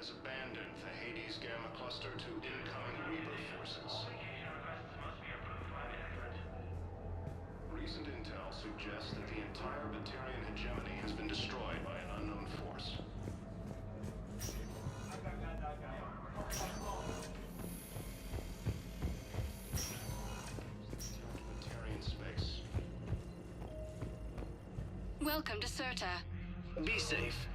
has abandoned the Hades Gamma cluster to incoming Reaper forces. Recent intel suggests that the entire Batarian hegemony has been destroyed by an unknown force. Batarian space. Welcome to Serta. Be safe.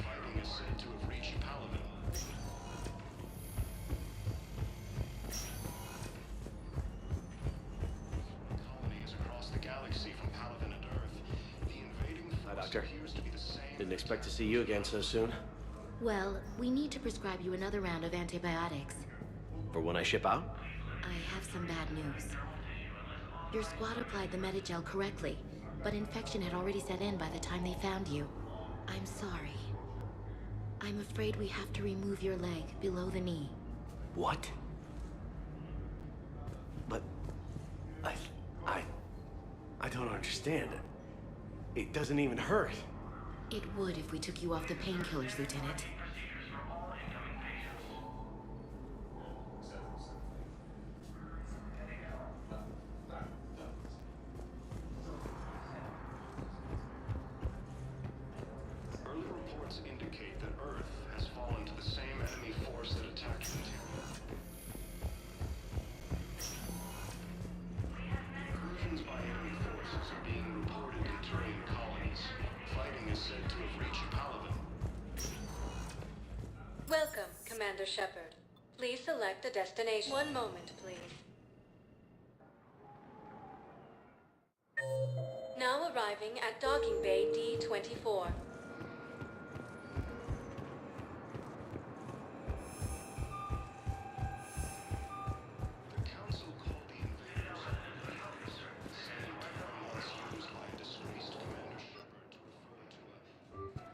Fighting is said to have reached Palaven. Colonies across the galaxy from Palaven and Earth. The invading Hi, force Doctor. appears to be the same. Didn't expect to see you again so soon. Well, we need to prescribe you another round of antibiotics. For when I ship out? I have some bad news. Your squad applied the Metagel correctly, but infection had already set in by the time they found you. I'm sorry. I'm afraid we have to remove your leg below the knee. What? But... I don't understand. It doesn't even hurt. It would if we took you off the painkillers, Lieutenant. Early reports indicate that Earth has fallen to the same enemy force that attacked Batarian. Incursions by enemy forces are being reported in Turian colonies. Fighting is said to have reached Palaven. Welcome, Commander Shepard. Please select a destination. One moment, please. Now arriving at Docking Bay D-24. The Council called the invaders Reapers, saying the term once used by a disgraced Commander Shepard to refer to a...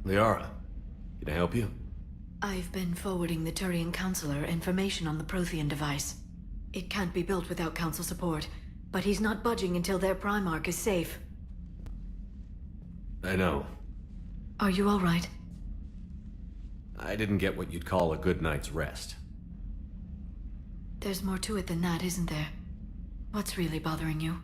Liara, can I help you? I've been forwarding the Turian Counselor information on the Prothean device. It can't be built without Council support, but he's not budging until their Primarch is safe. I know. Are you all right? I didn't get what you'd call a good night's rest. There's more to it than that, isn't there? What's really bothering you?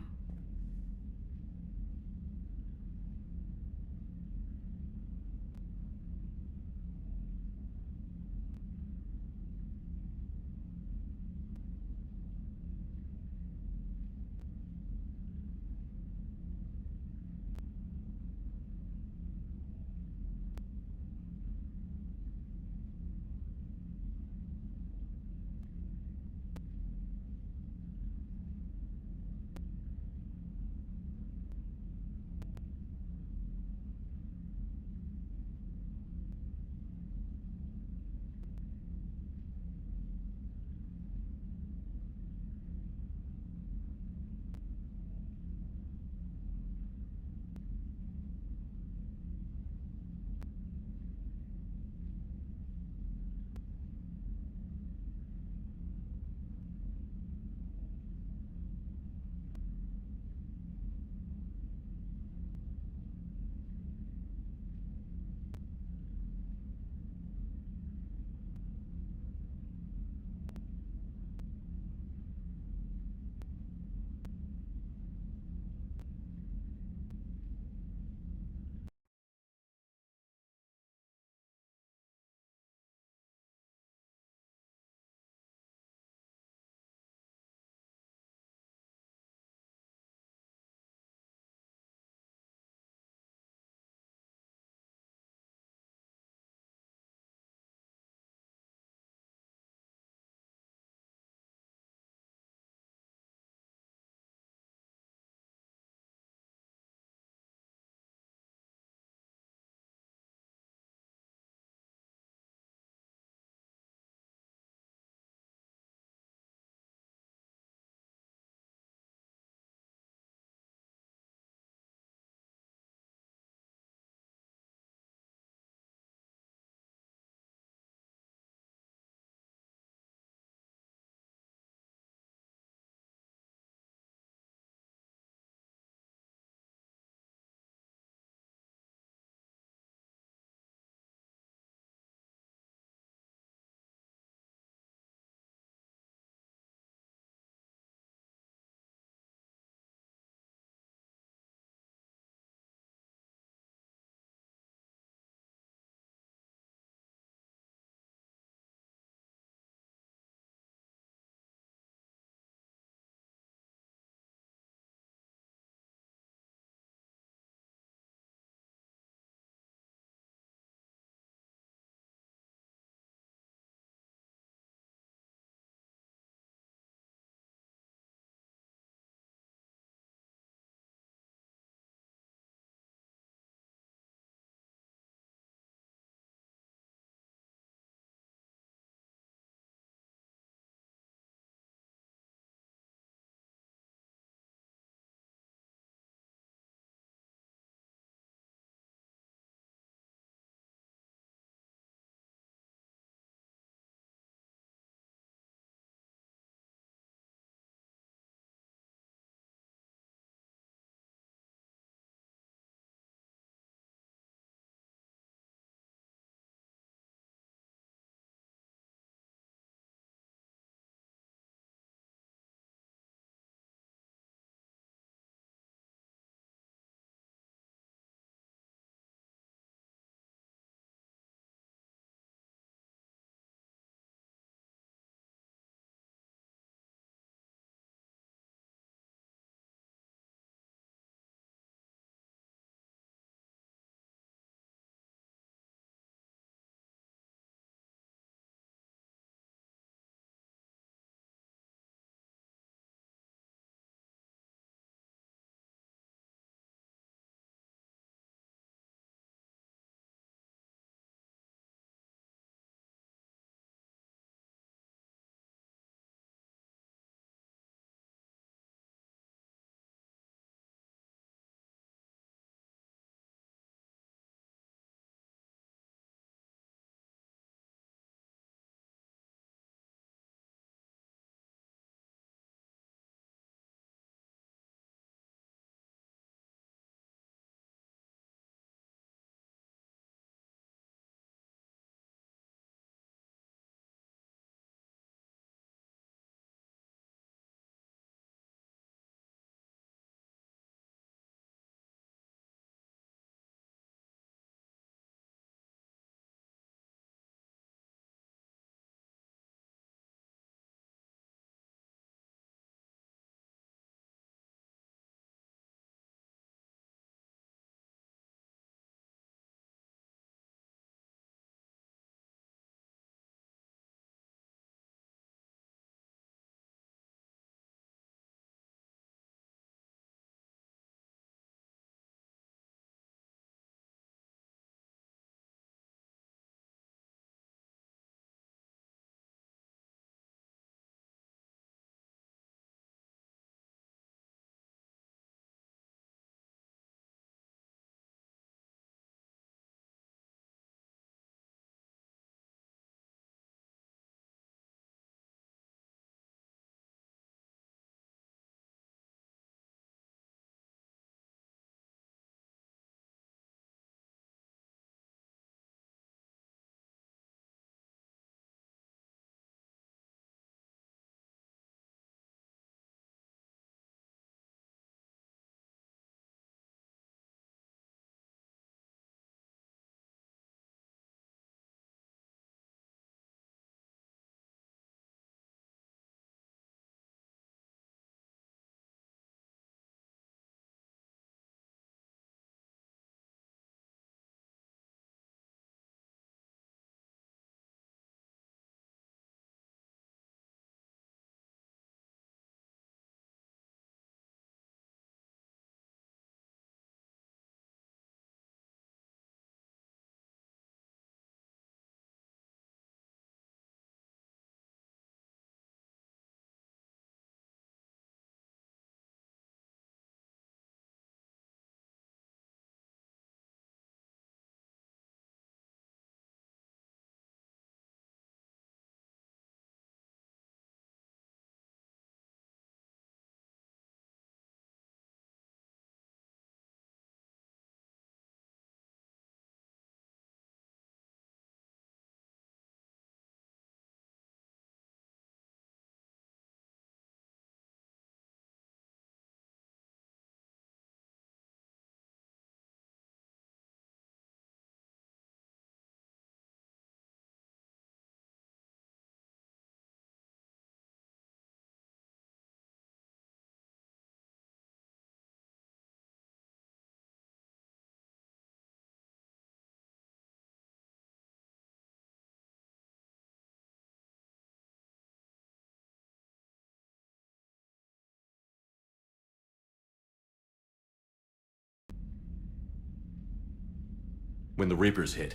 when the Reapers hit.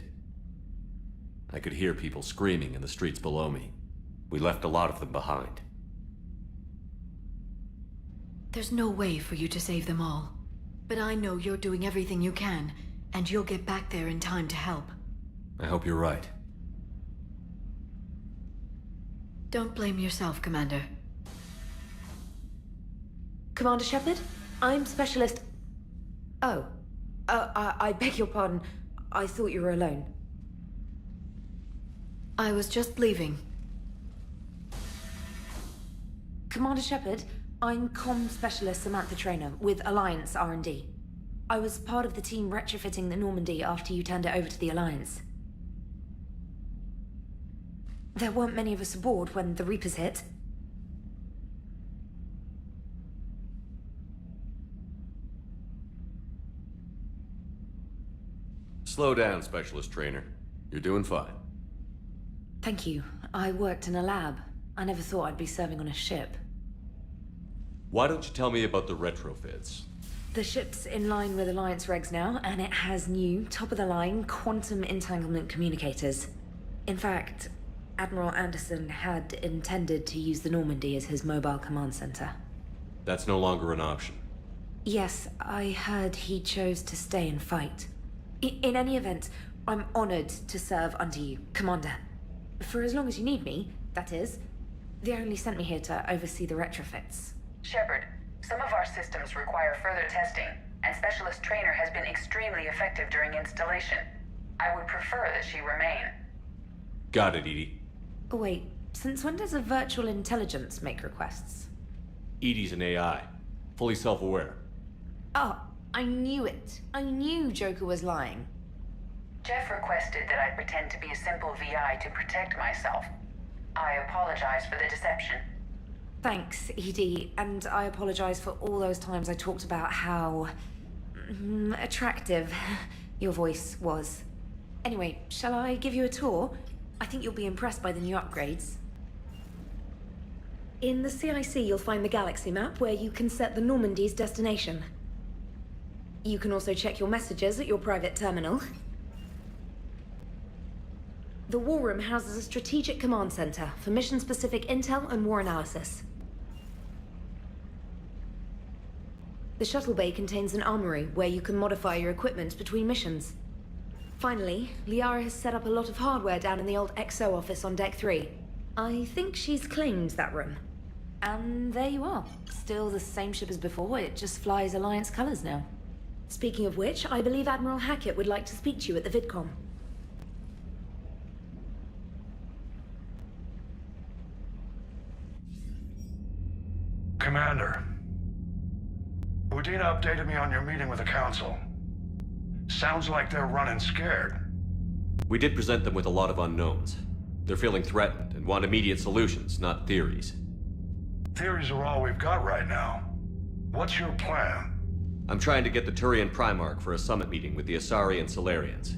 I could hear people screaming in the streets below me. We left a lot of them behind. There's no way for you to save them all. But I know you're doing everything you can, and you'll get back there in time to help. I hope you're right. Don't blame yourself, Commander. Commander Shepard? I'm Specialist... Oh. I beg your pardon. I thought you were alone. I was just leaving. Commander Shepard, I'm Comm Specialist Samantha Traynor with Alliance R&D. I was part of the team retrofitting the Normandy after you turned it over to the Alliance. There weren't many of us aboard when the Reapers hit. Slow down, Specialist Trainer. You're doing fine. Thank you. I worked in a lab. I never thought I'd be serving on a ship. Why don't you tell me about the retrofits? The ship's in line with Alliance regs now, and it has new, top-of-the-line quantum entanglement communicators. In fact, Admiral Anderson had intended to use the Normandy as his mobile command center. That's no longer an option. Yes, I heard he chose to stay and fight. In any event, I'm honored to serve under you, Commander. For as long as you need me, that is. They only sent me here to oversee the retrofits. Shepard, some of our systems require further testing, and Specialist Trainer has been extremely effective during installation. I would prefer that she remain. Got it, EDI. Oh, wait, since when does a virtual intelligence make requests? EDI's an AI. Fully self-aware. Oh, I knew it. I knew Joker was lying. Jeff requested that I pretend to be a simple VI to protect myself. I apologize for the deception. Thanks, ED, and I apologize for all those times I talked about how... attractive your voice was. Anyway, shall I give you a tour? I think you'll be impressed by the new upgrades. In the CIC, you'll find the galaxy map where you can set the Normandy's destination. You can also check your messages at your private terminal. The War Room houses a strategic command center for mission-specific intel and war analysis. The shuttle bay contains an armory where you can modify your equipment between missions. Finally, Liara has set up a lot of hardware down in the old XO office on Deck 3. I think she's claimed that room. And there you are. Still the same ship as before, it just flies Alliance colors now. Speaking of which, I believe Admiral Hackett would like to speak to you at the VidCom. Commander, Udina updated me on your meeting with the Council. Sounds like they're running scared. We did present them with a lot of unknowns. They're feeling threatened and want immediate solutions, not theories. Theories are all we've got right now. What's your plan? I'm trying to get the Turian Primarch for a summit meeting with the Asari and Solarians.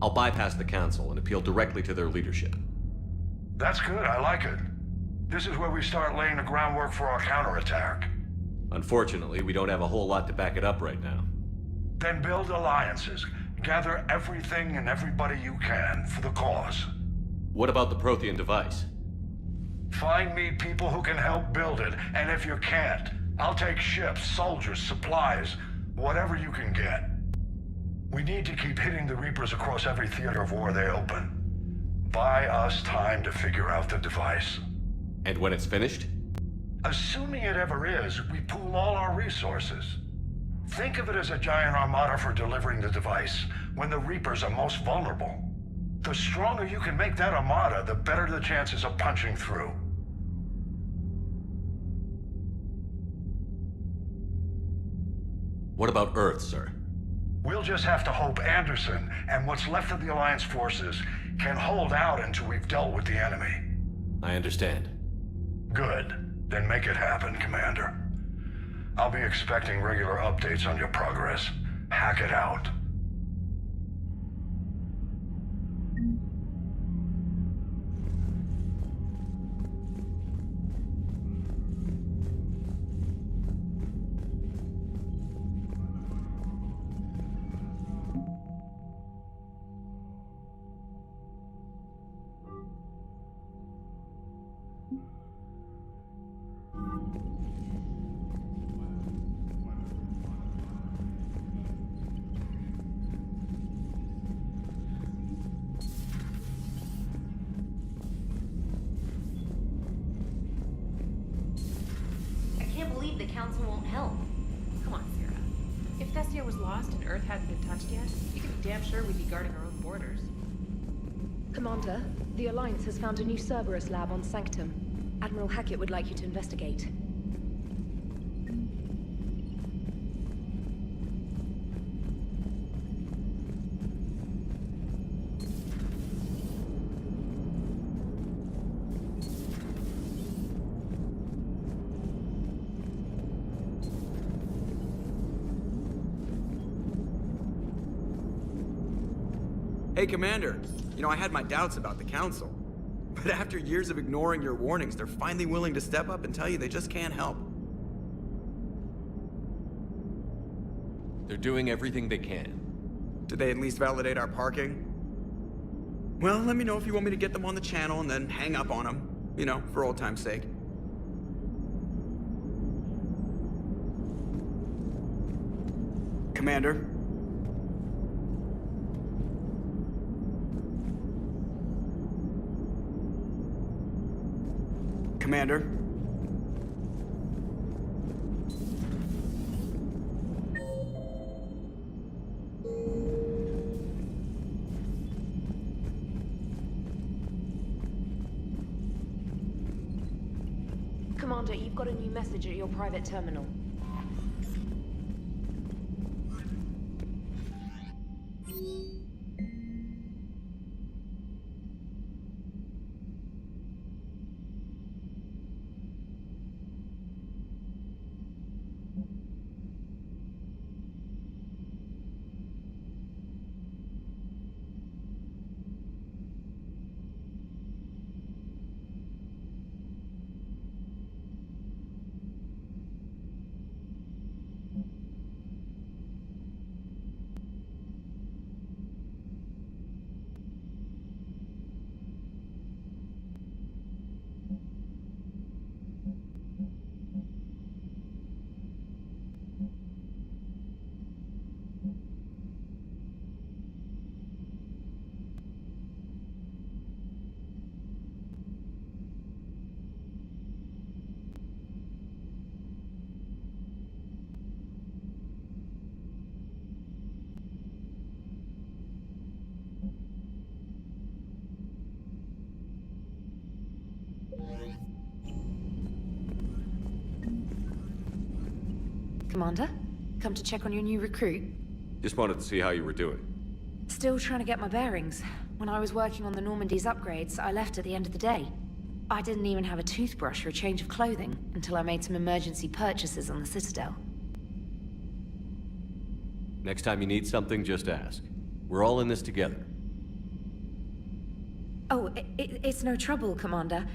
I'll bypass the Council and appeal directly to their leadership. That's good, I like it. This is where we start laying the groundwork for our counterattack. Unfortunately, we don't have a whole lot to back it up right now. Then build alliances. Gather everything and everybody you can for the cause. What about the Prothean device? Find me people who can help build it, and if you can't, I'll take ships, soldiers, supplies, whatever you can get. We need to keep hitting the Reapers across every theater of war they open. Buy us time to figure out the device. And when it's finished? Assuming it ever is, we pool all our resources. Think of it as a giant armada for delivering the device, when the Reapers are most vulnerable. The stronger you can make that armada, the better the chances of punching through. What about Earth, sir? We'll just have to hope Anderson and what's left of the Alliance forces can hold out until we've dealt with the enemy. I understand. Good. Then make it happen, Commander. I'll be expecting regular updates on your progress. Hack it out. Council won't help. Come on, Sarah. If Thessia was lost and Earth hadn't been touched yet, you can be damn sure we'd be guarding our own borders. Commander, the Alliance has found a new Cerberus lab on Sanctum. Admiral Hackett would like you to investigate. Hey, Commander. You know, I had my doubts about the Council. But after years of ignoring your warnings, they're finally willing to step up and tell you they just can't help. They're doing everything they can. Did they at least validate our parking? Well, let me know if you want me to get them on the channel and then hang up on them. You know, for old time's sake. Commander? Commander? Commander, you've got a new message at your private terminal. Commander, come to check on your new recruit. Just wanted to see how you were doing. Still trying to get my bearings. When I was working on the Normandy's upgrades, I left at the end of the day. I didn't even have a toothbrush or a change of clothing until I made some emergency purchases on the Citadel. Next time you need something, just ask. We're all in this together. Oh, it's no trouble, Commander.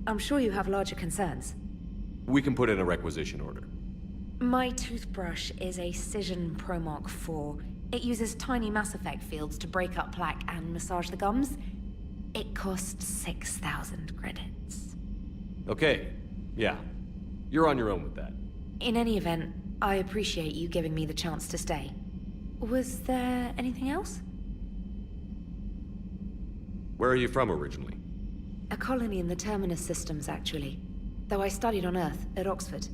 I'm sure you have larger concerns. We can put in a requisition order. My toothbrush is a Cision Pro Mark IV. It uses tiny Mass Effect fields to break up plaque and massage the gums. It costs 6,000 credits. Okay, yeah. You're on your own with that. In any event, I appreciate you giving me the chance to stay. Was there anything else? Where are you from originally? A colony in the Terminus systems, actually. Though I studied on Earth, at Oxford.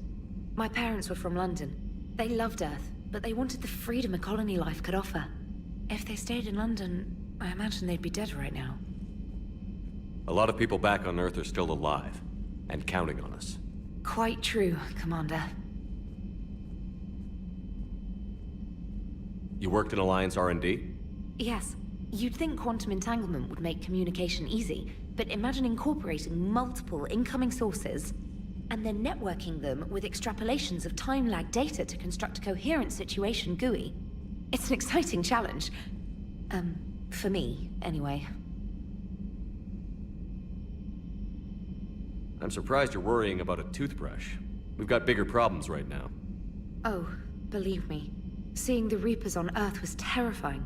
My parents were from London. They loved Earth, but they wanted the freedom a colony life could offer. If they stayed in London, I imagine they'd be dead right now. A lot of people back on Earth are still alive, and counting on us. Quite true, Commander. You worked in Alliance R&D? Yes. You'd think quantum entanglement would make communication easy, but imagine incorporating multiple incoming sources and then networking them with extrapolations of time-lag data to construct a coherent situation GUI. It's an exciting challenge. For me, anyway. I'm surprised you're worrying about a toothbrush. We've got bigger problems right now. Oh, believe me. Seeing the Reapers on Earth was terrifying.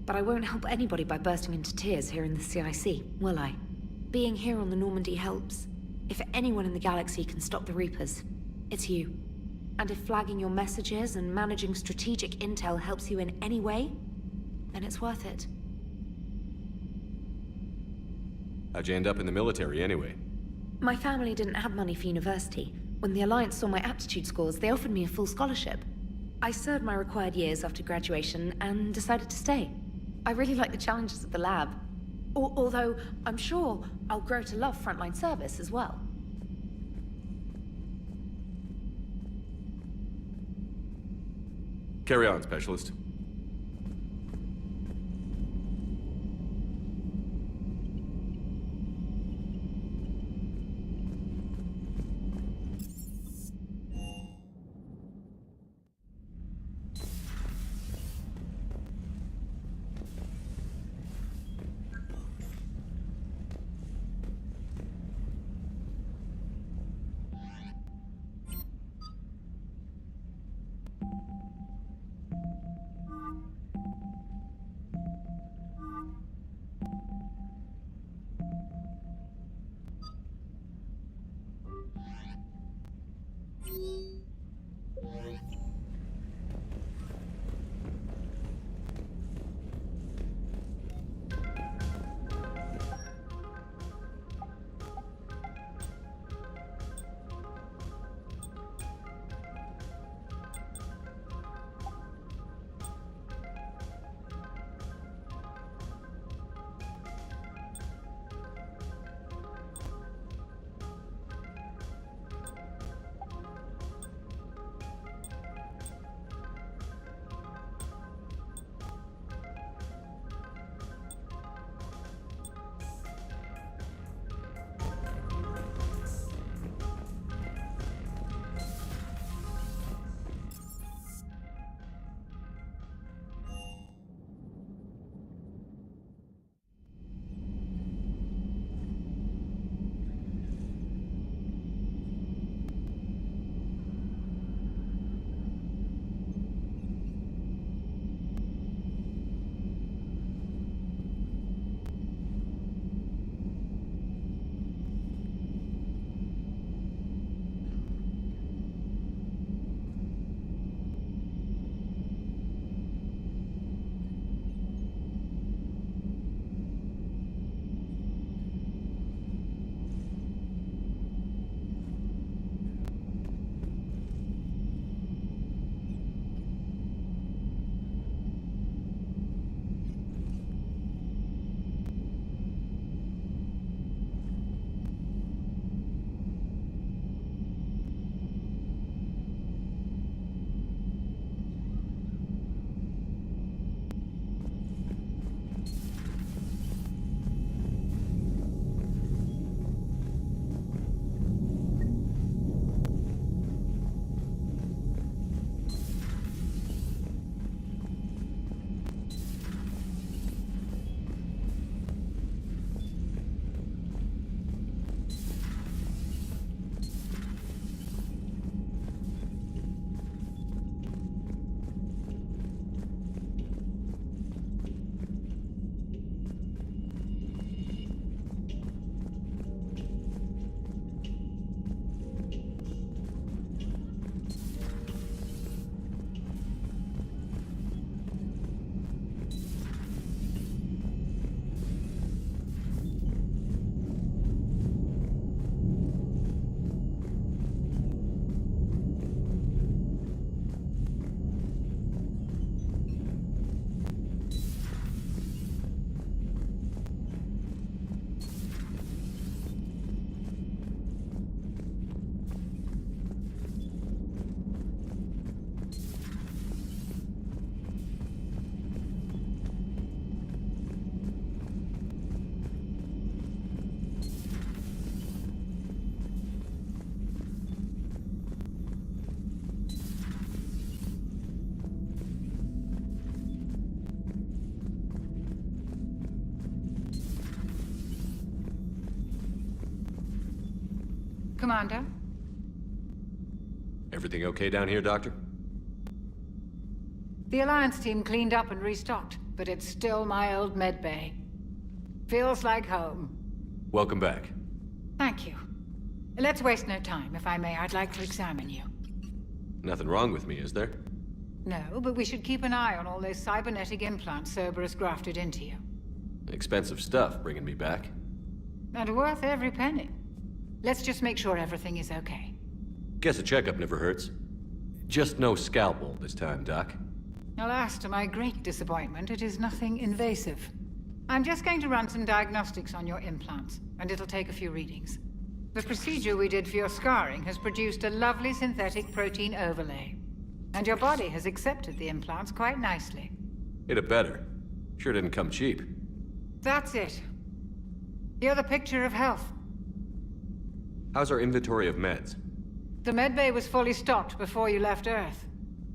But I won't help anybody by bursting into tears here in the CIC, will I? Being here on the Normandy helps. If anyone in the galaxy can stop the Reapers, it's you. And if flagging your messages and managing strategic intel helps you in any way, then it's worth it. How'd you end up in the military anyway? My family didn't have money for university. When the Alliance saw my aptitude scores, they offered me a full scholarship. I served my required years after graduation and decided to stay. I really like the challenges of the lab. Although, I'm sure I'll grow to love frontline service as well. Carry on, Specialist. Commander? Everything okay down here, Doctor? The Alliance team cleaned up and restocked, but it's still my old medbay. Feels like home. Welcome back. Thank you. Let's waste no time. If I may, I'd like to examine you. Nothing wrong with me, is there? No, but we should keep an eye on all those cybernetic implants Cerberus grafted into you. Expensive stuff bringing me back. And worth every penny. Let's just make sure everything is okay. Guess a checkup never hurts. Just no scalpel this time, Doc. Alas, to my great disappointment, it is nothing invasive. I'm just going to run some diagnostics on your implants, and it'll take a few readings. The procedure we did for your scarring has produced a lovely synthetic protein overlay. And your body has accepted the implants quite nicely. Hit it better. Sure didn't come cheap. That's it. You're the picture of health. How's our inventory of meds? The medbay was fully stocked before you left Earth.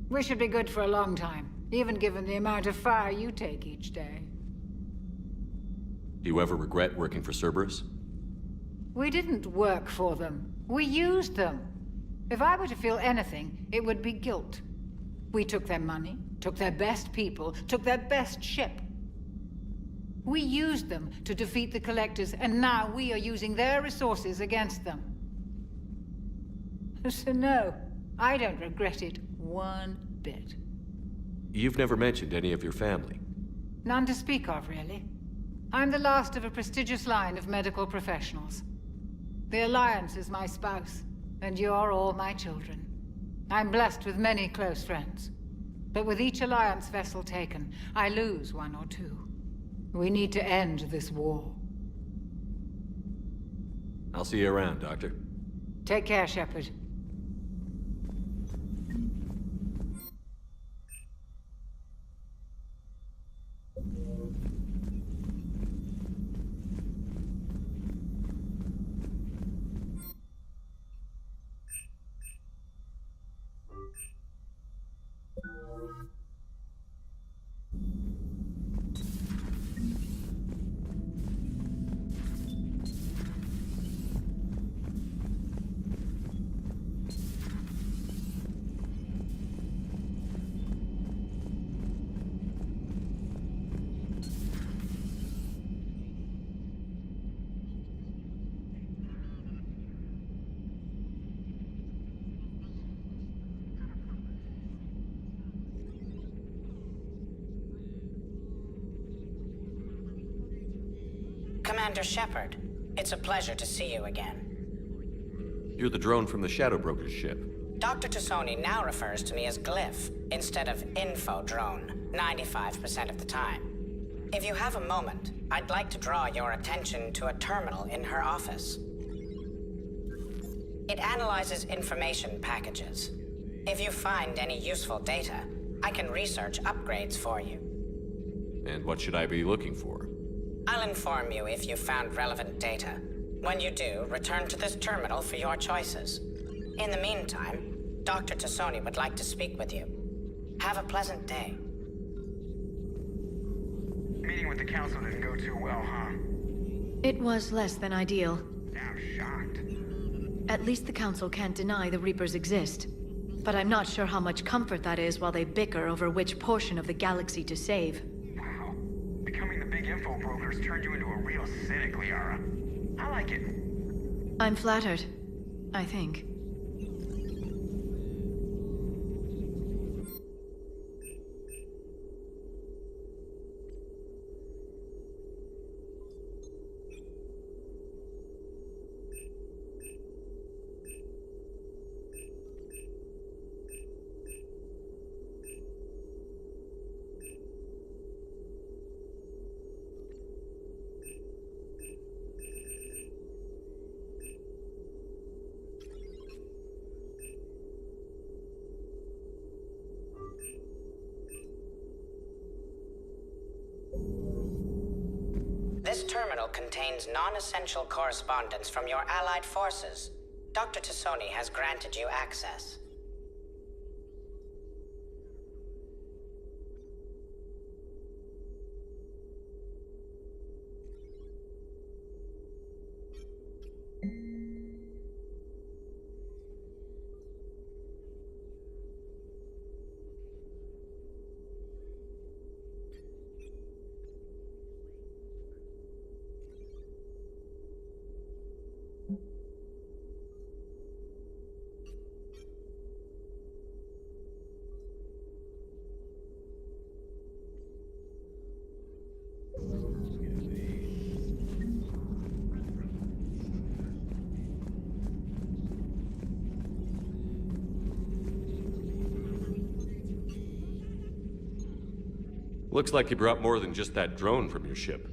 We should be good for a long time, even given the amount of fire you take each day. Do you ever regret working for Cerberus? We didn't work for them. We used them. If I were to feel anything, it would be guilt. We took their money, took their best people, took their best ship. We used them to defeat the Collectors, and now we are using their resources against them. So no, I don't regret it one bit. You've never mentioned any of your family. None to speak of, really. I'm the last of a prestigious line of medical professionals. The Alliance is my spouse, and you're all my children. I'm blessed with many close friends. But with each Alliance vessel taken, I lose one or two. We need to end this war. I'll see you around, Doctor. Take care, Shepard. Commander Shepard, it's a pleasure to see you again. You're the drone from the Shadow Broker's ship. Dr. Tassoni now refers to me as Glyph instead of Info Drone, 95% of the time. If you have a moment, I'd like to draw your attention to a terminal in her office. It analyzes information packages. If you find any useful data, I can research upgrades for you. And what should I be looking for? I'll inform you if you found relevant data. When you do, return to this terminal for your choices. In the meantime, Dr. Tassoni would like to speak with you. Have a pleasant day. Meeting with the council didn't go too well, huh? It was less than ideal. I'm shocked. At least the council can't deny the Reapers exist. But I'm not sure how much comfort that is while they bicker over which portion of the galaxy to save. Wow. Becoming the big info brokers turned you into a real cynic, Liara. I like it. I'm flattered. I think. This terminal contains non-essential correspondence from your allied forces. Dr. Tassoni has granted you access. Looks like you brought more than just that drone from your ship.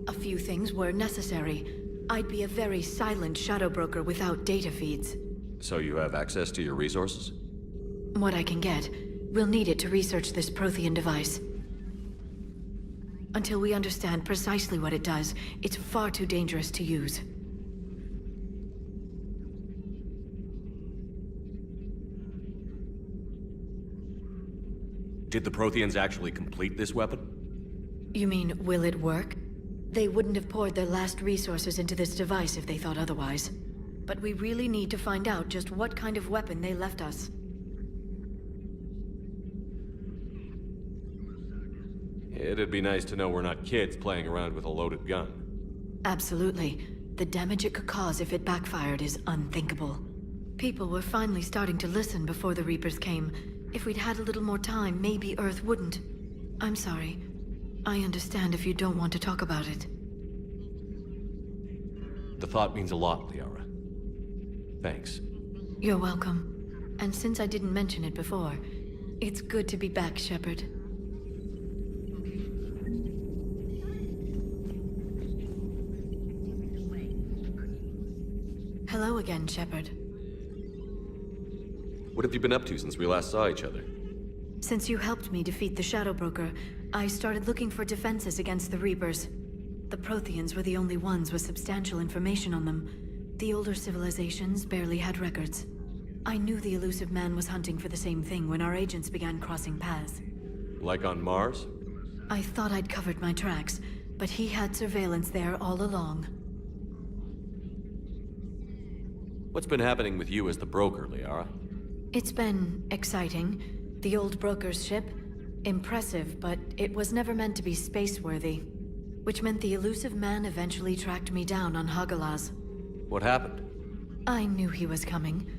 A few things were necessary. I'd be a very silent shadow broker without data feeds. So you have access to your resources? What I can get. We'll need it to research this Prothean device. Until we understand precisely what it does, it's far too dangerous to use. Did the Protheans actually complete this weapon? You mean, will it work? They wouldn't have poured their last resources into this device if they thought otherwise. But we really need to find out just what kind of weapon they left us. It'd be nice to know we're not kids playing around with a loaded gun. Absolutely. The damage it could cause if it backfired is unthinkable. People were finally starting to listen before the Reapers came. If we'd had a little more time, maybe Earth wouldn't. I'm sorry. I understand if you don't want to talk about it. The thought means a lot, Liara. Thanks. You're welcome. And since I didn't mention it before, it's good to be back, Shepard. Hello again, Shepard. What have you been up to since we last saw each other? Since you helped me defeat the Shadow Broker, I started looking for defenses against the Reapers. The Protheans were the only ones with substantial information on them. The older civilizations barely had records. I knew the elusive man was hunting for the same thing when our agents began crossing paths. Like on Mars? I thought I'd covered my tracks, but he had surveillance there all along. What's been happening with you as the broker, Liara? It's been exciting. The old broker's ship? Impressive, but it was never meant to be space-worthy. Which meant the elusive man eventually tracked me down on Hagalaz. What happened? I knew he was coming.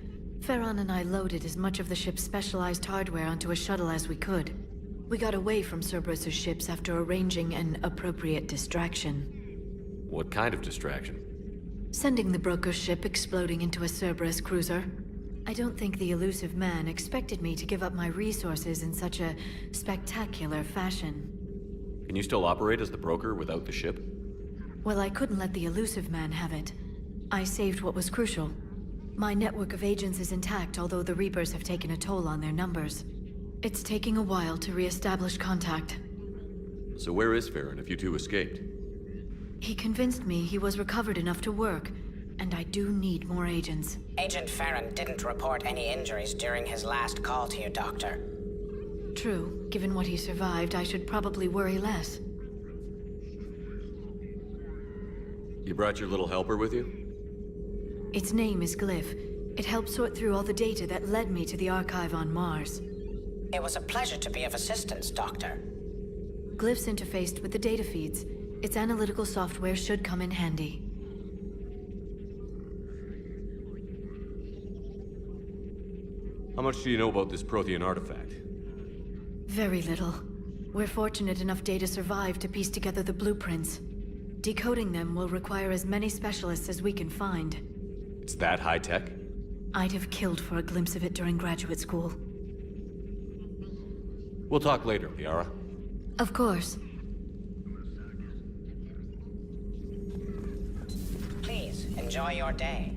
Farron and I loaded as much of the ship's specialized hardware onto a shuttle as we could. We got away from Cerberus' ships after arranging an appropriate distraction. What kind of distraction? Sending the broker's ship exploding into a Cerberus cruiser. I don't think the elusive man expected me to give up my resources in such a spectacular fashion. Can you still operate as the broker without the ship? Well, I couldn't let the elusive man have it. I saved what was crucial. My network of agents is intact, although the Reapers have taken a toll on their numbers. It's taking a while to re-establish contact. So where is Farron if you two escaped? He convinced me he was recovered enough to work, and I do need more agents. Agent Farron didn't report any injuries during his last call to you, Doctor. True. Given what he survived, I should probably worry less. You brought your little helper with you? Its name is Glyph. It helped sort through all the data that led me to the archive on Mars. It was a pleasure to be of assistance, Doctor. Glyph's interfaced with the data feeds. Its analytical software should come in handy. How much do you know about this Prothean artifact? Very little. We're fortunate enough data survived to piece together the blueprints. Decoding them will require as many specialists as we can find. It's that high-tech? I'd have killed for a glimpse of it during graduate school. We'll talk later, Liara. Of course. Please, enjoy your day.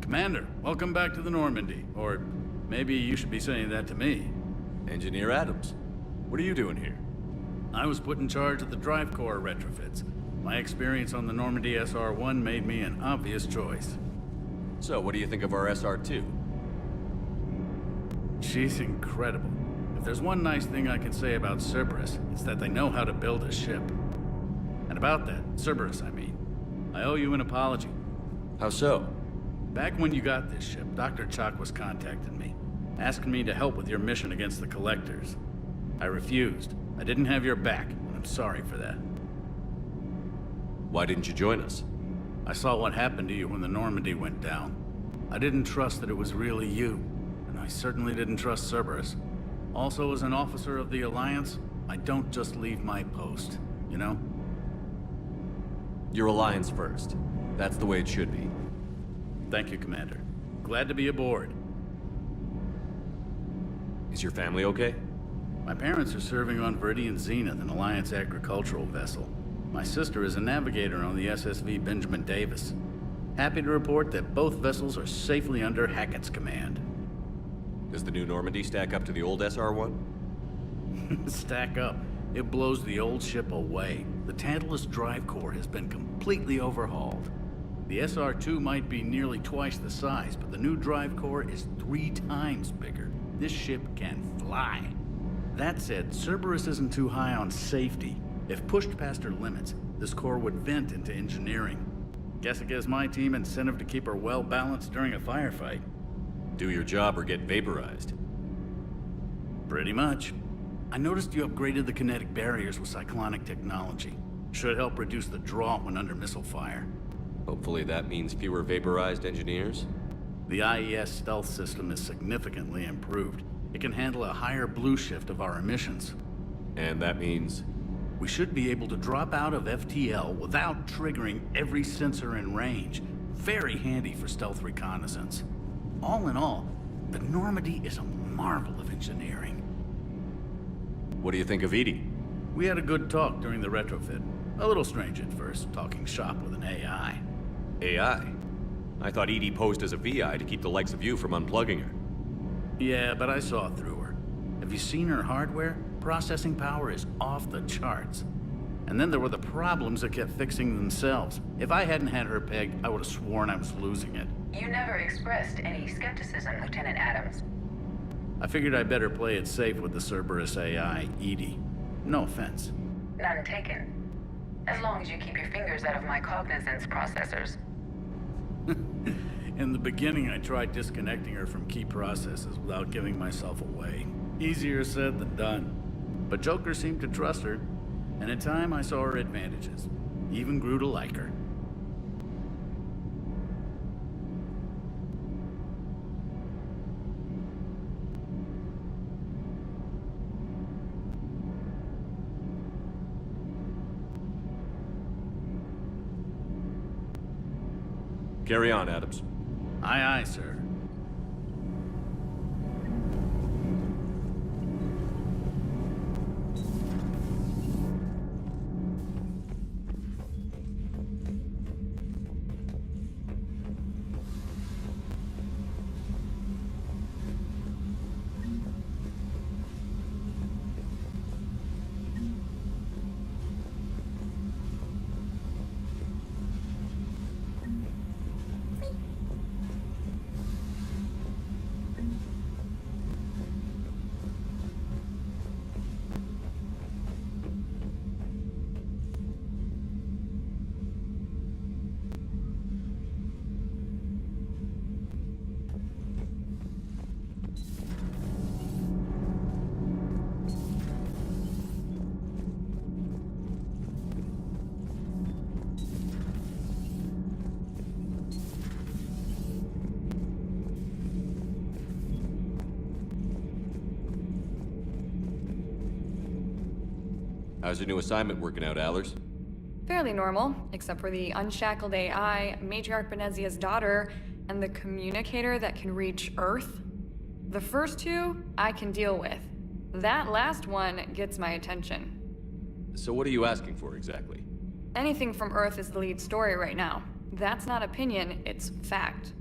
Commander, welcome back to the Normandy. Or maybe you should be saying that to me. Engineer Adams, what are you doing here? I was put in charge of the drive core retrofits. My experience on the Normandy SR-1 made me an obvious choice. So, what do you think of our SR-2? She's incredible. If there's one nice thing I can say about Cerberus, it's that they know how to build a ship. And about that, Cerberus, I mean, I owe you an apology. How so? Back when you got this ship, Dr. Chalk was contacting me, asking me to help with your mission against the Collectors. I refused. I didn't have your back, and I'm sorry for that. Why didn't you join us? I saw what happened to you when the Normandy went down. I didn't trust that it was really you, and I certainly didn't trust Cerberus. Also, as an officer of the Alliance, I don't just leave my post, you know? Your Alliance first. That's the way it should be. Thank you, Commander. Glad to be aboard. Is your family okay? My parents are serving on Viridian Zenith, an Alliance agricultural vessel. My sister is a navigator on the SSV Benjamin Davis. Happy to report that both vessels are safely under Hackett's command. Does the new Normandy stack up to the old SR-1? Stack up. It blows the old ship away. The Tantalus drive core has been completely overhauled. The SR-2 might be nearly twice the size, but the new drive core is 3 times bigger. This ship can fly. That said, Cerberus isn't too high on safety. If pushed past her limits, this core would vent into engineering. Guess it gives my team incentive to keep her well-balanced during a firefight. Do your job or get vaporized. Pretty much. I noticed you upgraded the kinetic barriers with cyclonic technology. Should help reduce the draw when under missile fire. Hopefully that means fewer vaporized engineers? The IES stealth system is significantly improved. It can handle a higher blue shift of our emissions. And that means? We should be able to drop out of FTL without triggering every sensor in range. Very handy for stealth reconnaissance. All in all, the Normandy is a marvel of engineering. What do you think of Edie? We had a good talk during the retrofit. A little strange at first, talking shop with an AI. AI? I thought Edie posed as a VI to keep the likes of you from unplugging her. Yeah, but I saw through her. Have you seen her hardware? Processing power is off the charts. And then there were the problems that kept fixing themselves. If I hadn't had her pegged, I would have sworn I was losing it. You never expressed any skepticism, Lieutenant Adams. I figured I'd better play it safe with the Cerberus AI, Edie. No offense. None taken. As long as you keep your fingers out of my cognizance processors. In the beginning, I tried disconnecting her from key processes without giving myself away. Easier said than done. But Joker seemed to trust her, and in time I saw her advantages. Even grew to like her. Carry on, Adams. Aye, aye, sir. How's your new assignment working out, Allers? Fairly normal, except for the unshackled AI, Matriarch Benezia's daughter, and the communicator that can reach Earth. The first two, I can deal with. That last one gets my attention. So what are you asking for exactly? Anything from Earth is the lead story right now. That's not opinion, it's fact.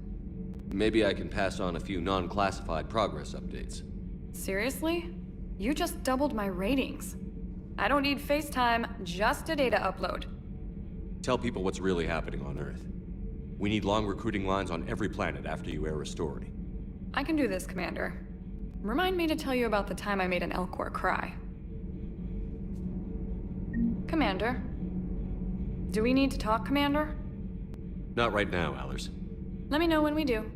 Maybe I can pass on a few non-classified progress updates. Seriously? You just doubled my ratings. I don't need FaceTime, just a data upload. Tell people what's really happening on Earth. We need long recruiting lines on every planet after you air Restory. I can do this, Commander. Remind me to tell you about the time I made an Elcor cry. Commander? Do we need to talk, Commander? Not right now, Allers. Let me know when we do.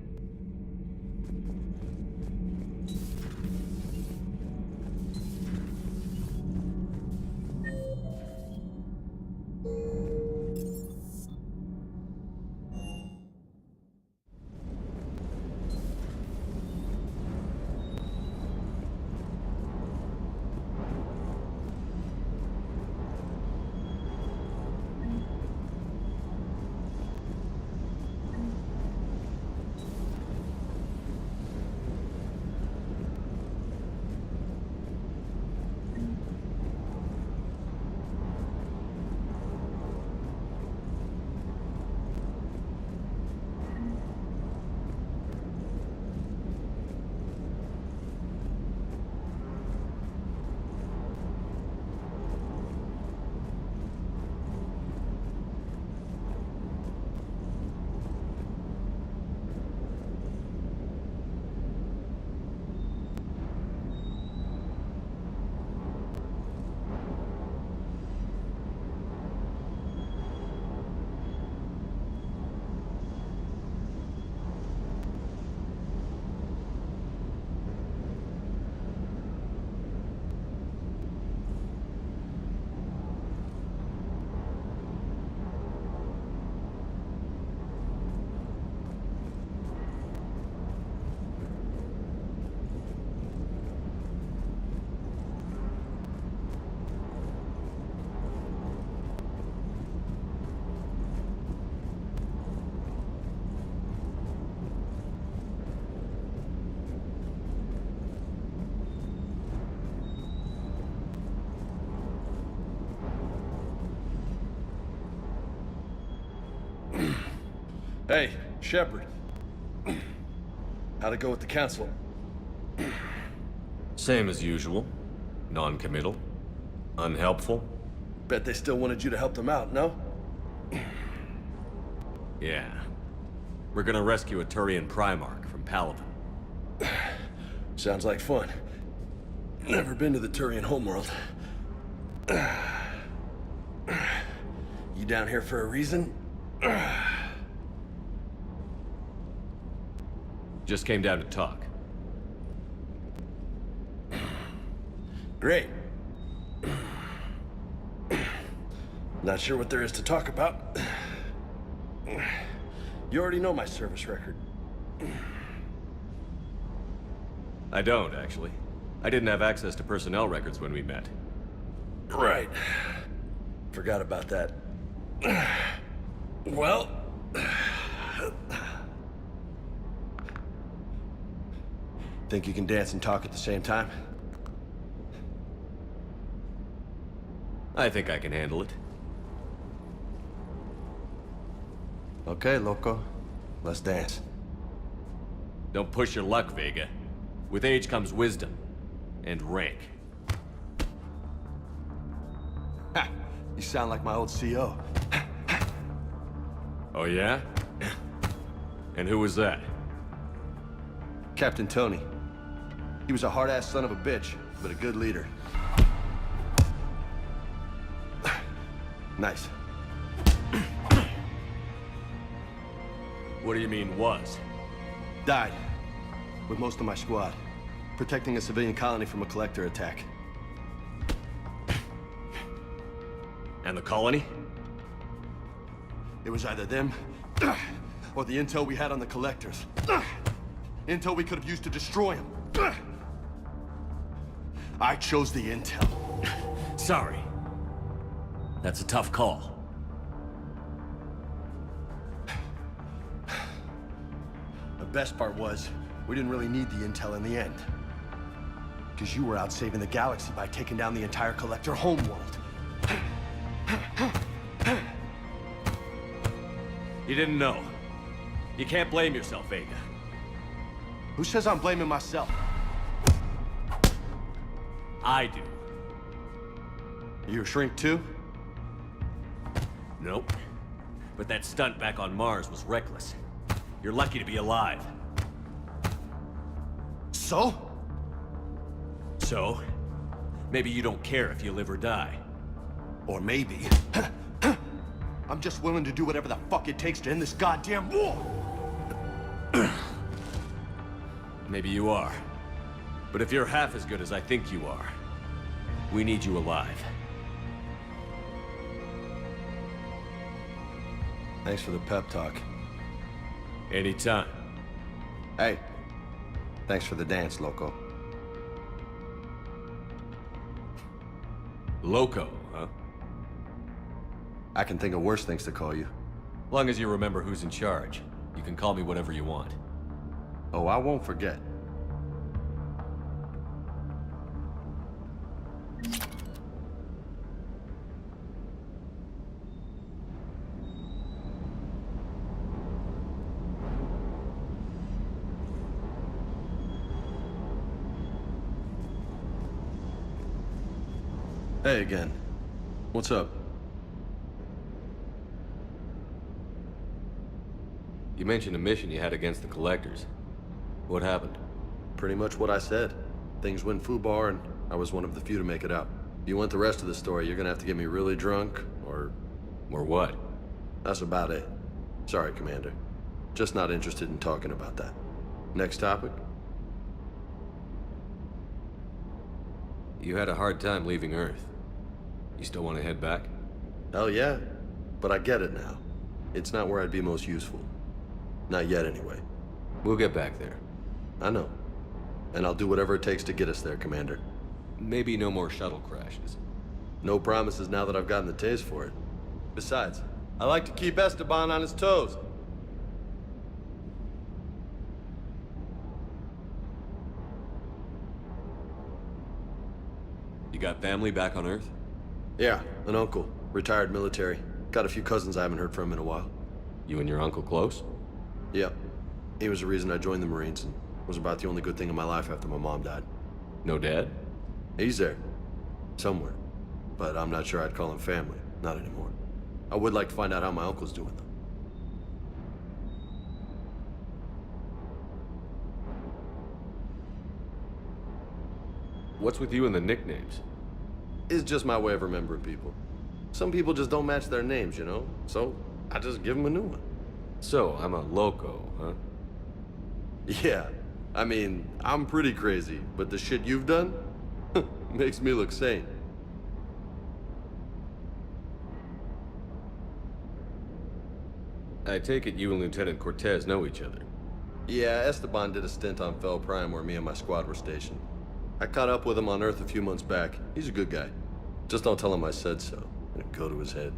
Hey, Shepard. How'd it go with the council? Same as usual. Non-committal. Unhelpful. Bet they still wanted you to help them out, no? Yeah. We're gonna rescue a Turian Primarch from Palaven. Sounds like fun. Never been to the Turian homeworld. You down here for a reason? Just came down to talk. Great. Not sure what there is to talk about. You already know my service record. I don't, actually. I didn't have access to personnel records when we met. Right. Forgot about that. Well... Think you can dance and talk at the same time? I think I can handle it. Okay, loco. Let's dance. Don't push your luck, Vega. With age comes wisdom. And rank. Ha! You sound like my old CO. Oh yeah? And who was that? Captain Tony. He was a hard-ass son of a bitch, but a good leader. Nice. What do you mean, was? Died. With most of my squad. Protecting a civilian colony from a collector attack. And the colony? It was either them, or the intel we had on the collectors. Intel we could have used to destroy them. I chose the intel. Sorry. That's a tough call. The best part was, we didn't really need the intel in the end. Because you were out saving the galaxy by taking down the entire collector homeworld. You didn't know. You can't blame yourself, Vega. Who says I'm blaming myself? I do. You a shrink too? Nope. But that stunt back on Mars was reckless. You're lucky to be alive. So? So? Maybe you don't care if you live or die. Or maybe... I'm just willing to do whatever the fuck it takes to end this goddamn war! Maybe you are. But if you're half as good as I think you are, we need you alive. Thanks for the pep talk. Anytime. Hey, thanks for the dance, Loco. Loco, huh? I can think of worse things to call you. Long as you remember who's in charge, you can call me whatever you want. Oh, I won't forget. Hey again. What's up? You mentioned a mission you had against the Collectors. What happened? Pretty much what I said. Things went foobar and I was one of the few to make it out. If you want the rest of the story, you're gonna have to get me really drunk, or... Or what? That's about it. Sorry, Commander. Just not interested in talking about that. Next topic? You had a hard time leaving Earth. You still want to head back? Hell yeah. But I get it now. It's not where I'd be most useful. Not yet, anyway. We'll get back there. I know. And I'll do whatever it takes to get us there, Commander. Maybe no more shuttle crashes. No promises now that I've gotten the taste for it. Besides, I like to keep Esteban on his toes. You got family back on Earth? Yeah, an uncle. Retired military. Got a few cousins I haven't heard from in a while. You and your uncle close? Yep. He was the reason I joined the Marines and was about the only good thing in my life after my mom died. No dad? He's there. Somewhere. But I'm not sure I'd call him family. Not anymore. I would like to find out how my uncle's doing, though. What's with you and the nicknames? It's just my way of remembering people. Some people just don't match their names, you know? So, I just give them a new one. So, I'm a loco, huh? Yeah. I mean, I'm pretty crazy, but the shit you've done makes me look sane. I take it you and Lieutenant Cortez know each other. Yeah, Esteban did a stint on Fel Prime where me and my squad were stationed. I caught up with him on Earth a few months back. He's a good guy. Just don't tell him I said so. It'll go to his head.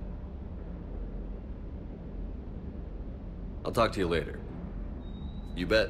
I'll talk to you later. You bet.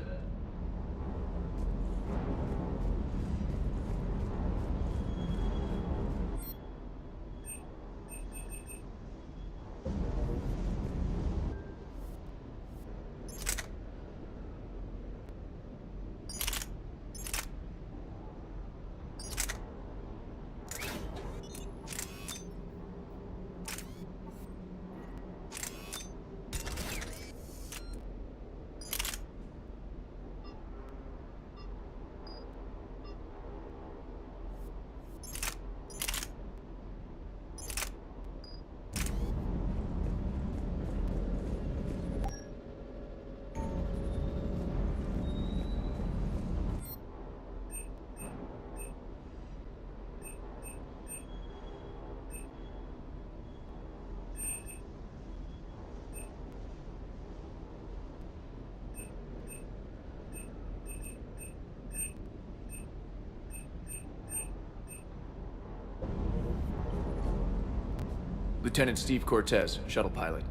Lieutenant Steve Cortez, shuttle pilot.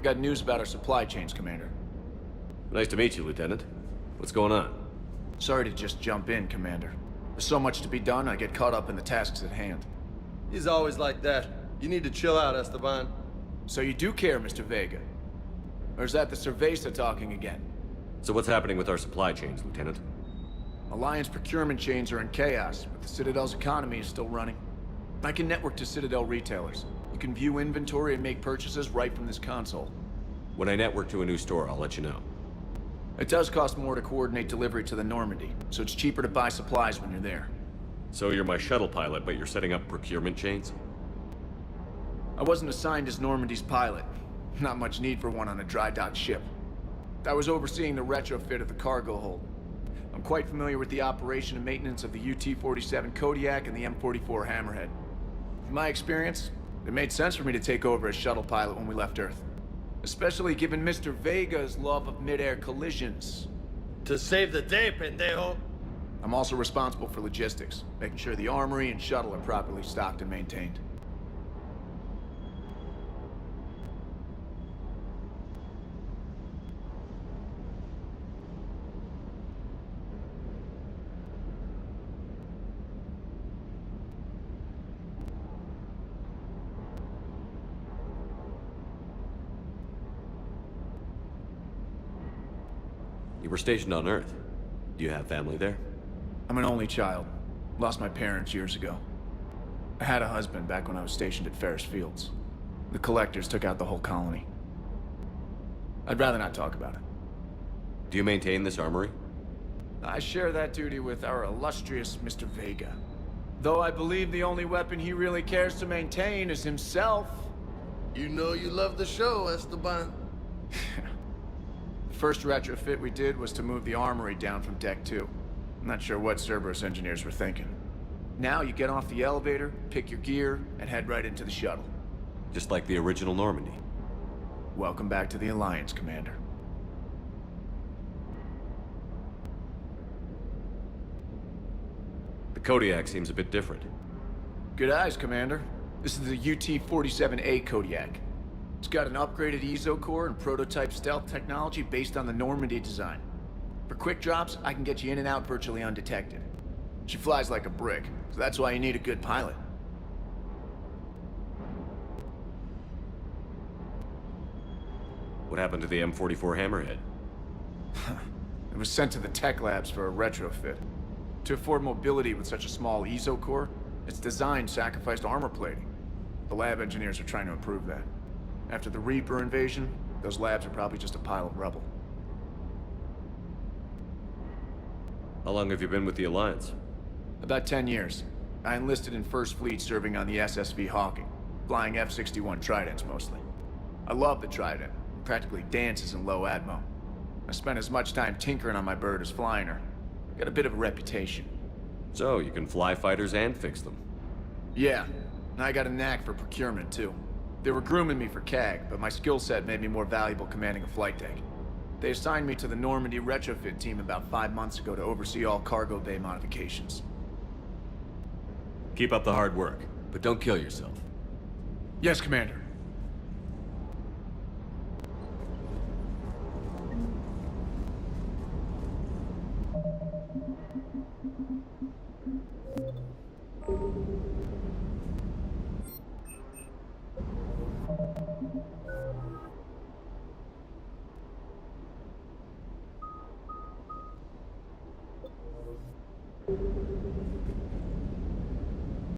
Got news about our supply chains, Commander. Nice to meet you, Lieutenant. What's going on? Sorry to just jump in, Commander. There's so much to be done, I get caught up in the tasks at hand. He's always like that. You need to chill out, Esteban. So you do care, Mr. Vega? Or is that the Cerveza talking again? So what's happening with our supply chains, Lieutenant? Alliance procurement chains are in chaos, but the Citadel's economy is still running. I can network to Citadel retailers. You can view inventory and make purchases right from this console. When I network to a new store, I'll let you know. It does cost more to coordinate delivery to the Normandy, so it's cheaper to buy supplies when you're there. So you're my shuttle pilot, but you're setting up procurement chains? I wasn't assigned as Normandy's pilot. Not much need for one on a dry dock ship. I was overseeing the retrofit of the cargo hold. I'm quite familiar with the operation and maintenance of the UT-47 Kodiak and the M44 Hammerhead. In my experience, it made sense for me to take over as shuttle pilot when we left Earth. Especially given Mr. Vega's love of mid-air collisions. To save the day, pendejo. I'm also responsible for logistics, making sure the armory and shuttle are properly stocked and maintained. You were stationed on Earth. Do you have family there? I'm an only child. Lost my parents years ago. I had a husband back when I was stationed at Ferris Fields. The collectors took out the whole colony. I'd rather not talk about it. Do you maintain this armory? I share that duty with our illustrious Mr. Vega. Though I believe the only weapon he really cares to maintain is himself. You know you love the show, Esteban. The first retrofit we did was to move the armory down from Deck 2. I'm not sure what Cerberus engineers were thinking. Now you get off the elevator, pick your gear, and head right into the shuttle. Just like the original Normandy. Welcome back to the Alliance, Commander. The Kodiak seems a bit different. Good eyes, Commander. This is the UT-47A Kodiak. It's got an upgraded EZO core and prototype stealth technology based on the Normandy design. For quick drops, I can get you in and out virtually undetected. She flies like a brick, so that's why you need a good pilot. What happened to the M44 Hammerhead? It was sent to the tech labs for a retrofit. To afford mobility with such a small EZO core, its design sacrificed armor plating. The lab engineers are trying to improve that. After the Reaper invasion, those labs are probably just a pile of rubble. How long have you been with the Alliance? About 10 years. I enlisted in First Fleet serving on the SSV Hawking, flying F-61 Tridents mostly. I love the Trident. It practically dances in low atmo. I spent as much time tinkering on my bird as flying her. Got a bit of a reputation. So, you can fly fighters and fix them? Yeah, and I got a knack for procurement too. They were grooming me for CAG, but my skill set made me more valuable commanding a flight deck. They assigned me to the Normandy retrofit team about 5 months ago to oversee all cargo bay modifications. Keep up the hard work, but don't kill yourself. Yes, Commander.